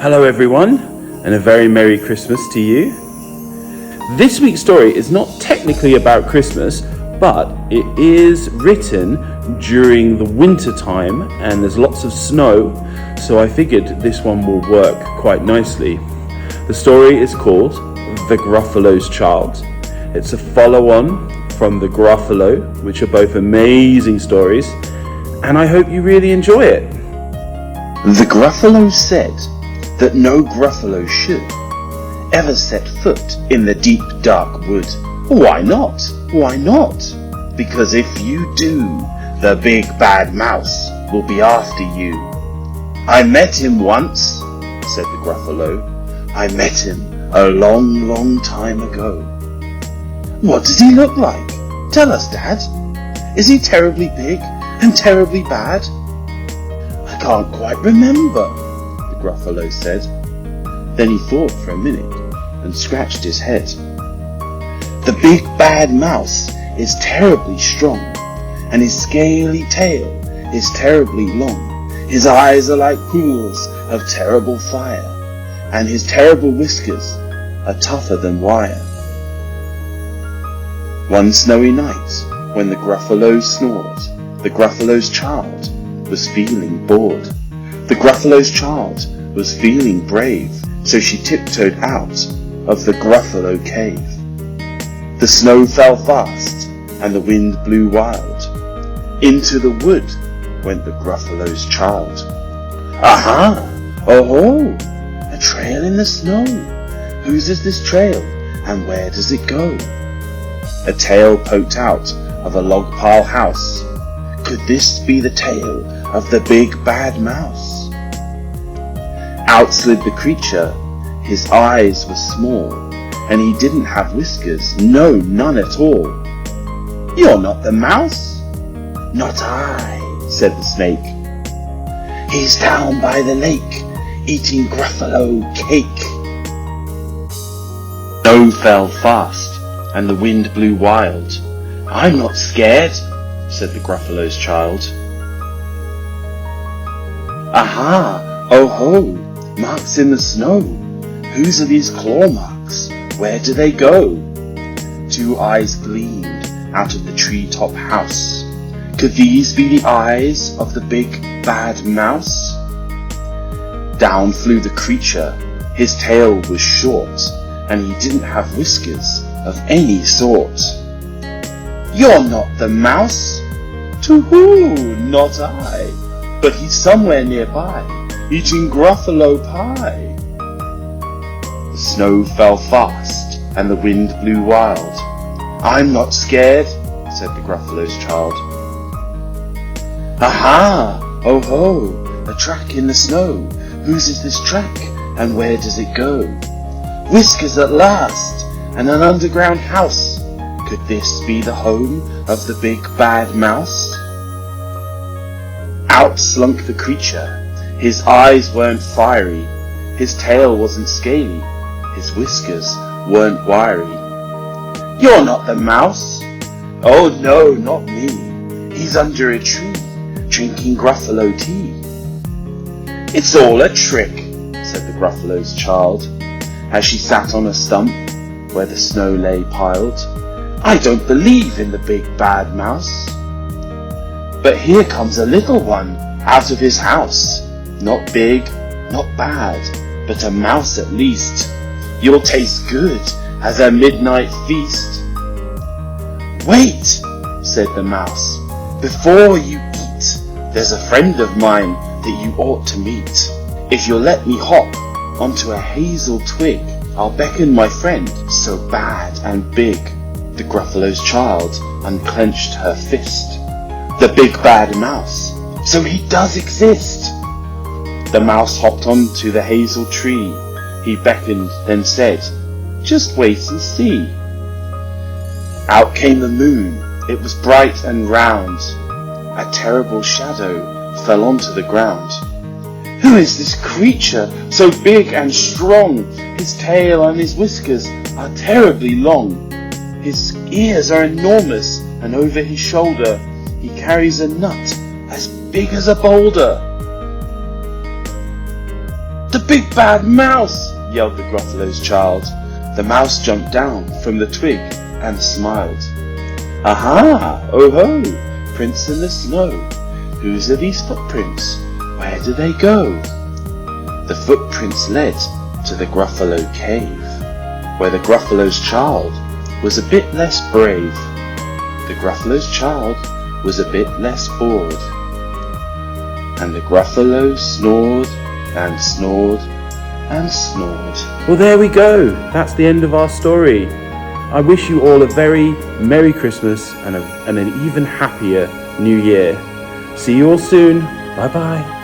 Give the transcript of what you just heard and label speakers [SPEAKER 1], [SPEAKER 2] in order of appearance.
[SPEAKER 1] Hello everyone, and a very Merry Christmas to you. This week's story is not technically about Christmas, but it is written during the winter time and there's lots of snow, so I figured this one will work quite nicely. The story is called The Gruffalo's Child. It's a follow-on from the Gruffalo, which are both amazing stories, and I hope you really enjoy it.
[SPEAKER 2] The Gruffalo said that no Gruffalo should ever set foot in the deep dark wood. Why not? Why not? Because if you do, the big bad mouse will be after you. I met him once, said the Gruffalo. I met him a long, long time ago. What does he look like? Tell us, Dad. Is he terribly big and terribly bad? I can't quite remember, the Gruffalo said. Then he thought for a minute and scratched his head. The big bad mouse is terribly strong, and his scaly tail is terribly long. His eyes are like pools of terrible fire, and his terrible whiskers are tougher than wire. One snowy night, when the Gruffalo snored, the Gruffalo's child was feeling bored. The Gruffalo's child was feeling brave, so she tiptoed out of the Gruffalo cave. The snow fell fast, and the wind blew wild. Into the wood went the Gruffalo's child. Aha! Oh-ho! A trail in the snow. Whose is this trail, and where does it go? A tail poked out of a log pile house. Could this be the tail of the big bad mouse? Out slid the creature. His eyes were small, and he didn't have whiskers, no, none at all. You're not the mouse? Not I, said the snake. He's down by the lake, eating Gruffalo cake. Snow fell fast, and the wind blew wild. I'm not scared, said the Gruffalo's child. Aha! Oh-ho! Marks in the snow. Whose are these claw marks? Where do they go? Two eyes gleamed out of the treetop house. Could these be the eyes of the big bad mouse? Down flew the creature. His tail was short, and he didn't have whiskers of any sort. You're not the mouse? Too-hoo, not I. But he's somewhere nearby, eating Gruffalo pie. The snow fell fast, and the wind blew wild. I'm not scared, said the Gruffalo's child. Aha! Oh-ho! A track in the snow. Whose is this track, and where does it go? Whiskers at last, and an underground house. Could this be the home of the big bad mouse? Out slunk the creature. His eyes weren't fiery. His tail wasn't scaly. His whiskers weren't wiry. You're not the mouse? Oh no, not me. He's under a tree, drinking Gruffalo tea. It's all a trick, said the Gruffalo's child, as she sat on a stump where the snow lay piled. I don't believe in the big bad mouse. But here comes a little one out of his house. Not big, not bad, but a mouse at least. You'll taste good as a midnight feast. Wait, said the mouse, before you eat, there's a friend of mine that you ought to meet. If you'll let me hop onto a hazel twig, I'll beckon my friend so bad and big. The Gruffalo's child unclenched her fist. The big bad mouse, so he does exist. The mouse hopped onto the hazel tree. He beckoned, then said, just wait and see. Out came the moon. It was bright and round. A terrible shadow fell onto the ground. Who is this creature so big and strong? His tail and his whiskers are terribly long. His ears are enormous, and over his shoulder he carries a nut as big as a boulder. The big bad mouse! Yelled the Gruffalo's child. The mouse jumped down from the twig and smiled. Aha! Oh ho! Prints in the snow. Whose are these footprints? Where do they go? The footprints led to the Gruffalo cave, where the Gruffalo's child was a bit less brave. The Gruffalo's child was a bit less bored. And the Gruffalo snored and snored and snored.
[SPEAKER 1] Well, there we go. That's the end of our story. I wish you all a very Merry Christmas and an even happier New Year. See you all soon. Bye bye.